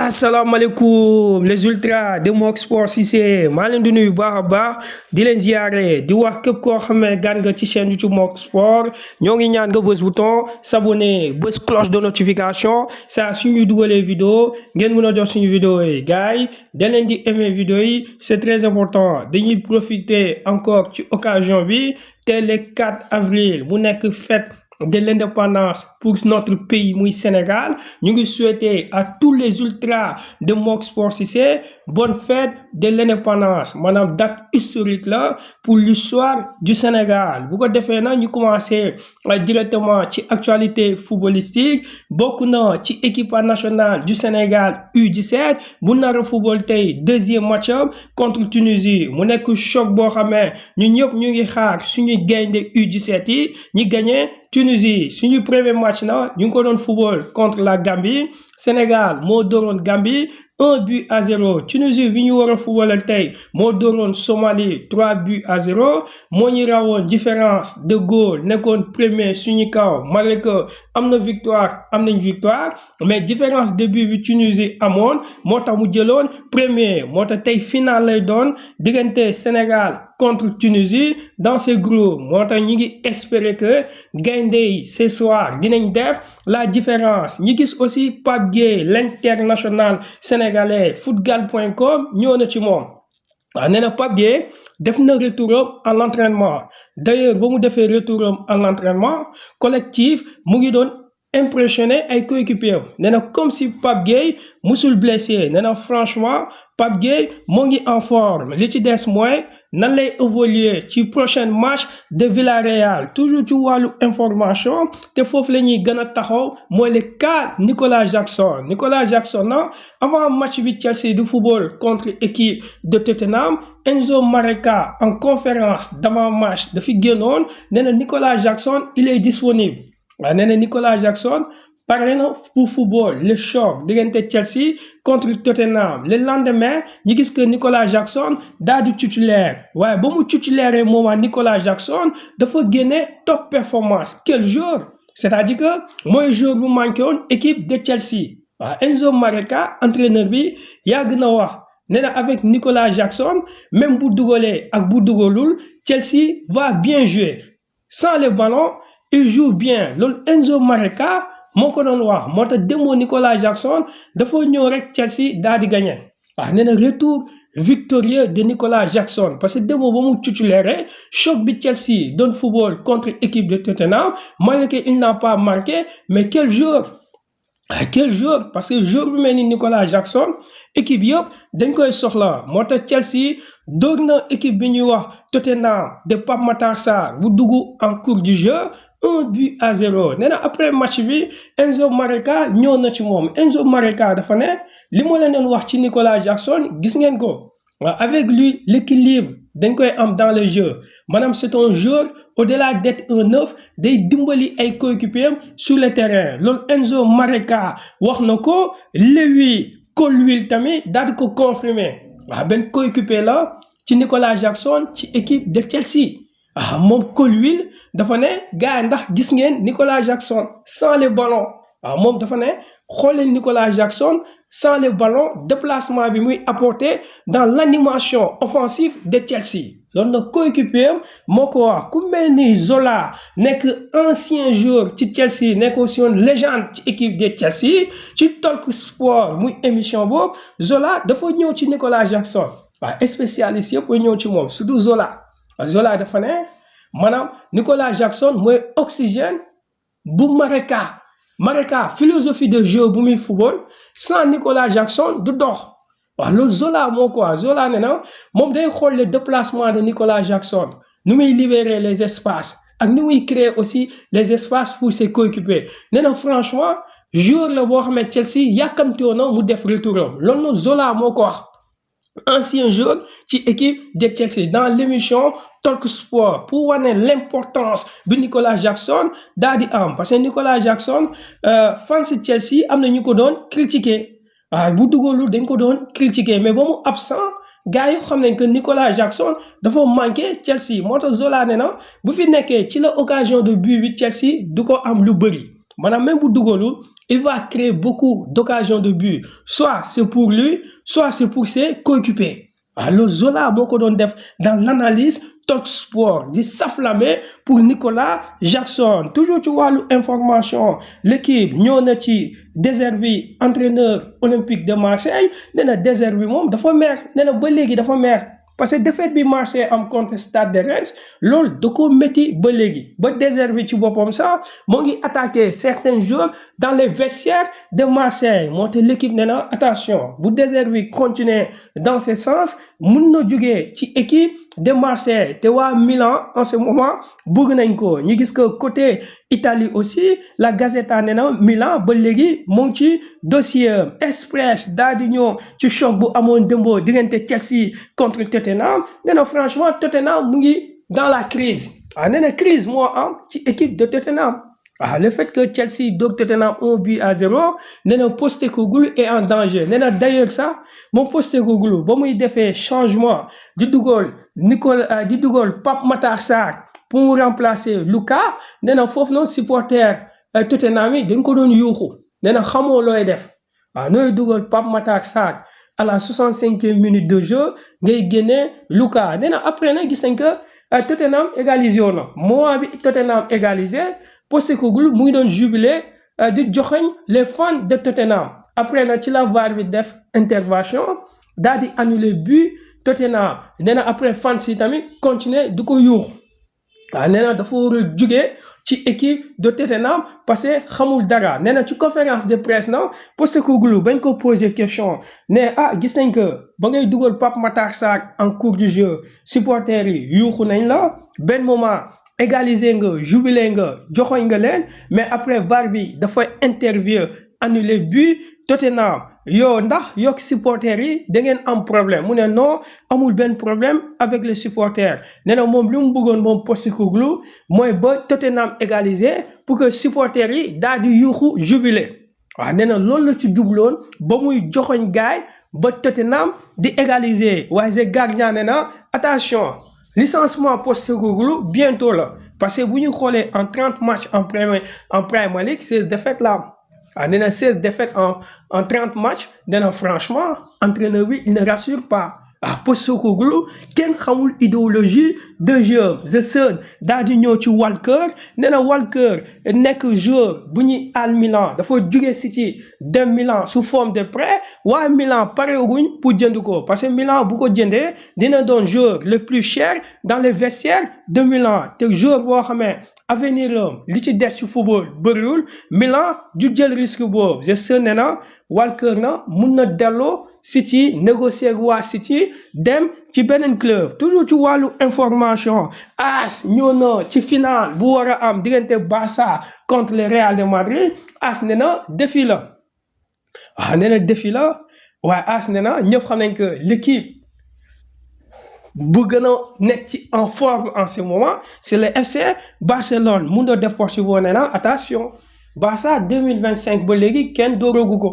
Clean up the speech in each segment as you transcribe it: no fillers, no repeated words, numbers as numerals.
asalaamaaleykum les ultras de Mok Sport Cissé maa leen di nuyu baax a baax di leen ziare di wax képp koo xam ne gan nga ci chaîne YouTube Mok Sport ñoo ngi ñaan nga bës bouton s'abonner bës cloche de notification saa suñuy dugalee vidéo ngeen mën a jot suñu vidéo yi gars yi da leen di aimer vidéo yi c'est très important dañuy profiter encore ci occasion bi te le 4 avril mu nekk fête de l'indépendance pour notre pays muy Sénégal ñu ngi souhaiter à tous les ultras de Mok Sport Cissé bonne fête de l'indépendance maanaam date historique là pour l'histoire du Sénégal bu ko defee na ñu commencer directement ci actualité footballistique bokk na ci équipe nationale du Sénégal U17 bu nar a football tey deuxième match contre Tunisie mu nekk choc boo xamee ñu ñëpp ñu ngi xaar suñuy gaynde U17 yi ñi gagné Tunisie suñu premier match na ñu ngi ko doon football contre la Gambie Sénégal moo dooroon Gambie 1-0 Tunisie bi ñu war a footballal tey moo dooroon Somalie 3-0 moo ñu rawoon différence de goal nekkoon premier suñu kaw malgré que am nañ victoire mais différence de but bi Tunisie amoon moo tax mu jëloon premier moo tax tey final lay doon diggante Sénégal contre Tunisie dans ce groupe moo tax ñi ngi espérer que gaynde yi ce soir dinañ def la différence ñi gis aussi Pape Gueye l'international sénégalais footgal.com ñëw na ci moom waaw nee na Pape Gueye def na retouram à l'entraînement d'ailleurs ba mu defee retouram à l'entraînement collectif mu ngi doon impressionné ay coéquipiers nee na comme si Pape Gueye musul blessé nee na franchement Pape Gueye moo ngi en forme li ci des mooy nan lay évoluer ci prochain match de Villarreal toujours ci wàllu information te foofu la ñuy gën a taxaw mooy le cas Nicolas Jackson na avant match bi Chelsea du football contre équipe de Tottenham Enzo Maresca en conférence d'avant-match dafi génnoon nee na Nicolas Jackson il est disponible waaw nee na Nicolas Jackson pare na pour football le choc diggante Chelsea contre Tottenham le lendemain ñu gis que Nicolas Jackson daal di titulaire waaye ba mu titulaire moment Nicolas Jackson dafa génne top performance quel joueur c'est-à-dire que mooy joueur bu manqué woon équipe de Chelsea waaw Enzo Maresca entraîneur bi yàgg na wax nee na avec Nicolas Jackson même bu dugalee ak bu dugalul Chelsea va bien jouer sans le ballon il joue bien loolu Enzo Maresca moo ko doon wax moo tax demoo Nicolas Jackson dafa ñëw rek Chelsea daal di gagné waaw nee na retour victorieux de Nicolas Jackson parce que demoo ba mu titulaire choc bi Chelsea doon football contre équipe de Tottenham malgré qu'il n'a pas marqué mais quel joueur parce que joueur bi mel ni Nicolas Jackson équipe yëpp dañ koy soxla moo tax Chelsea door na équipe bi ñuy wax Tottenham de Pape Matar Sarr bu dugg en cours du jeu 1-0 nee na après match bi Enzo Maresca ñëw na ci moom Enzo Maresca dafa ne li ma leen doon wax ci Nicolas Jackson gis ngeen ko avec lui l'équilibre dañ koy am dans le jeu maanaam c'est un joueur au-delà d'être un neuf day dimbali ay coéquipiers sur le terrain loolu Enzo Maresca wax na ko Lewis Colwill tamit daal di ko confirmer waaw benn coéquipier la ci Nicolas Jackson ci équipe de Chelsea moom Colwill dafa ne gars ndax gis ngeen Nicolas Jackson sans le ballon moom dafa ne xooleen Nicolas Jackson sans le ballon déplacement bi muy apporter dans l'animation offensive de Chelsea loolu nag coéquipier moo ko wax ku mel ni Zola nekk ancien joueur ci Chelsea nekk aussi une légende ci équipe de Chelsea ci Talk Sport muy émission boobu Zola dafa ñëw ci Nicolas Jackson spécialiste yëpp ñëw ci moom surtout Zola dafa ne maanaam Nicolas Jackson mooy oxygène bu Maresca philosophie de jeu bu muy football sans Nicolas Jackson du dox loolu Zola moo ko Zola ne na moom day xool le déplacement de Nicolas Jackson nu muy libérer les espaces ak ni muy créer aussi les espaces pour ses coéquipiers nee na franchement joueur la boo xam ne Chelsea yàkkamti woon na mu def retouram loolu nag Zola moo ko wax ancien joueur ci équipe de Chelsea dans l'émission Talk Sport pour wane l'importance bi Nicolas Jackson daal di am parce que Nicolas Jackson fans Chelsea am na ñu ko doon critiquer bu dugalul dañ ko doon critiquer mais ba mu absent gars yi xam nañ que Nicolas Jackson dafa manqué Chelsea moo tax Zola ne na bu fi nekkee ci la occasion de but bi Chelsea du ko am lu bëri maanaam même bu dugalul il va créer beaucoup d'occasions de but. Soit c'est pour lui, soit c'est pour ses coéquipiers. Alors Zola moo ko doon def dans l'analyse Talk Sport di s'afflammer pour Nicolas Jackson toujours ci wàllu information l'équipe ñëw na ci Deserbi entraîneur olympique de Marseille nee na Deserbi moom dafa mer nee na ba léegi dafa mer parce que défaite bi Marseille am contre Stade de Reims loolu da ko métti ba léegi ba Deserbi ci boppam sax moo ngi attaqué certains joueurs dans les vestiaires de Marseille moo tax l'équipe nee na attention bu Deserbi continuer dans ce sens mun na jógee ci équipe de Marseille te waa Milan en ce moment bëgg nañ ko ñu gis que côté Italie aussi la Gazzetta nee na Milan ba léegi mu ngi ci dossier Express daal di ñëw ci choc bu amoon démb diggante Chelsea contre Tottenham nee na franchement Tottenham mu ngi dans la crise nee na crise moo am ci équipe de Tottenham le fait que Chelsea dóor Tottenham 1-0 nee na Postecoglou est en danger nee na d'ailleurs ça moom Postecoglou ba muy defee changement di dugal Pape Matar Sarr pour mu remplacer Luka nee na foofu noonu supporter Tottenham yi dañ ko doon yuuxu nee na xamoo looy def nooy dugal Pape Matar Sarr à la 65e minute de jeu ngay génne Luka nee na après nag gis nañ que Tottenham égalisé woon na moment bi Tottenham égalisé Postecoglou mu ngi doon jubilé di joxoñ les fans de Tottenham après nag ci la VAR bi def intervention daal di annuler but Tottenham nee na après fans yi tamit continuer di ko yuux nee na dafa war a jugee ci équipe de Tottenham parce que xamul dara nee na ci conférence de presse na Postecoglou bañ ko poser question ne gis nañ que ba ngay dugal Pape Matar Sarr en cours du jeu supporters yi yuuxu nañ la benn moment égaliser nga jubilé nga joxoñ nga leen mais après VAR bi dafay interview annuler but Tottenham yow ndax yokk supporters yi da ngeen am problème mu ne non amul benn problème avec les supporters nee na moom li mu bëggoon moom Postecoglou mooy ba Tottenham égaliser pour que supporters yi daal di yuuxu jubilé nee na loolu la ci jubloon ba muy joxoñ gaay ba Tottenham di égaliser waaye gardien nee na attention licenciement Postecoglou bientôt là parce que bu ñu xoolee en 30 matchs en Premier League 16 défaites là nee na 16 défaites en 30 matchs nee na franchement entraîneur bi il ne rassure pas Postecoglou kenn xamul idéologie de jeu The Sun daal di ñëw ci Walker nee na Walker nekk joueur bu ñuy al Milan dafa jóge City dem Milan sous forme de prêt waa Milan parewuñ pour jënd ko parce que Milan bu ko jëndee dina doon joueur le plus cher dans les vestiaires de Milan te joueur boo xamee avenir li ci des ci football bëriwul Milan du jël risque boobu The Sun nee na Walker na mun na delloo City négocier ak waa City dem ci beneen club toujours ci wàllu information AS ñëw na ci finale bu war a am diggante Barça contre le Real de Madrid AS nee na défi la nee na défi la waaye AS nee na ñëpp xam nañ que l'équipe bu gën a nekk ci en forme en ce moment c'est le FC Barcelone Mundo Deportivo nee na attention Barça 2025 ba léegi kenn dooragu ko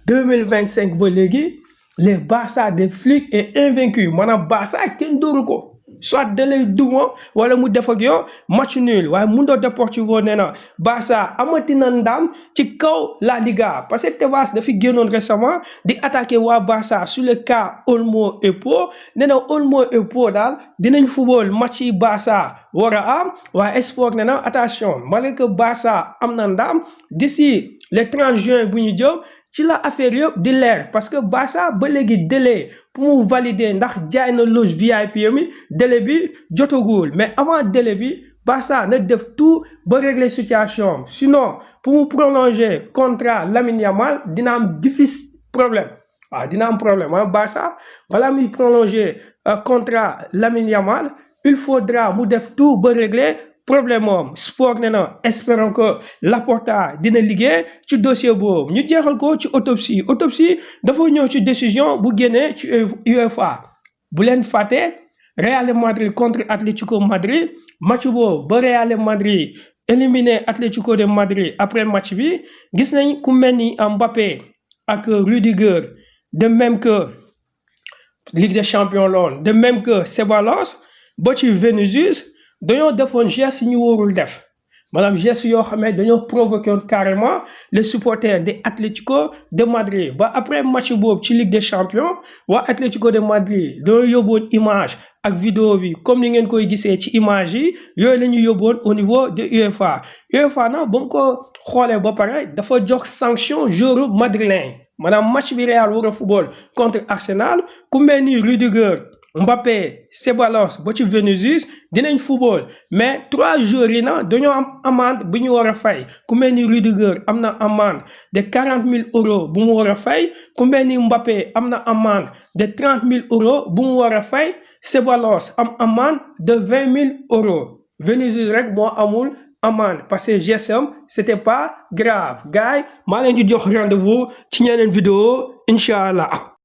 2025 ba léegi les Barça des flics est invaincu maanaam Barça kenn dooru ko soit da lay duma wala mu def ak yow match nul waaye Mundo Deportivo nee na Barça amati na ndam ci kaw La Liga parce que Tebas dafi génnoon récemment di attaquer waa Barça sur le cas Olmo et Pau nee na Olmo et Pau daal dinañ football match yi Barça war a am waaye Esport nee na attention malgré que Barça am na ndam d'ici le 30 juin bu ñu jëm ci la affaire yëpp di leer parce que Barça ba léegi délai pour mu valider ndax jaay na loge VIP mi délai bi jotagul mais avant délai bi Barça na def tout ba régler situation sinon pour mu prolonger contrat Lamine Yamal dina am difficile problème dina am problème Barça balaa muy prolonger contrat Lamine Yamal il faudra mu def tout ba régler problème moom Sport nee na espérons que Laporta dina liggéey ci dossier boobu ñu jeexal ko ci autopsie dafa ñëw ci décision bu génnee ci UEFA bu leen fàtte Real Madrid contre Atlético Madrid match boobu ba Real Madrid éliminé Atlético de Madrid après match bi gis nañ ku mel ni Mbappé ak Rudiger de même que Ligue des Champions lool de même que Ceballos ba ci Vinicius dañoo defoon geste ñu warul def maanaam geste yoo xam ne dañoo provoqué woon carrément les supporters de Atlético de Madrid ba après match boobu ci Ligue des Champions waa Atlético de Madrid dañoo yóbboon image ak vidéo bi comme ni ngeen koy gisee ci image yi yooyu la ñu yóbboon au niveau de UEFA nag ba mu ko xoolee ba pare dafa jox sanction joueur madrilène maanaam match bi Real war a football contre Arsenal ku mel ni Rudiger Mbappé Ceballos ba ci Vinicius dinañ football mais 3 joueurs yi na dañoo am amende bu ñu war a fay ku mel ni Rudiger am na amende de 40 000 euros bu mu war a fay ku mel ni Mbappé am na amende de 30 000 euros bu mu war a fay Ceballos am amende de 20 000 euros Vinicius rek moo amul amende parce que geste am c'était pas grave gars yi maa leen di jox rendez-vous ci ñeneen vidéo incha allah.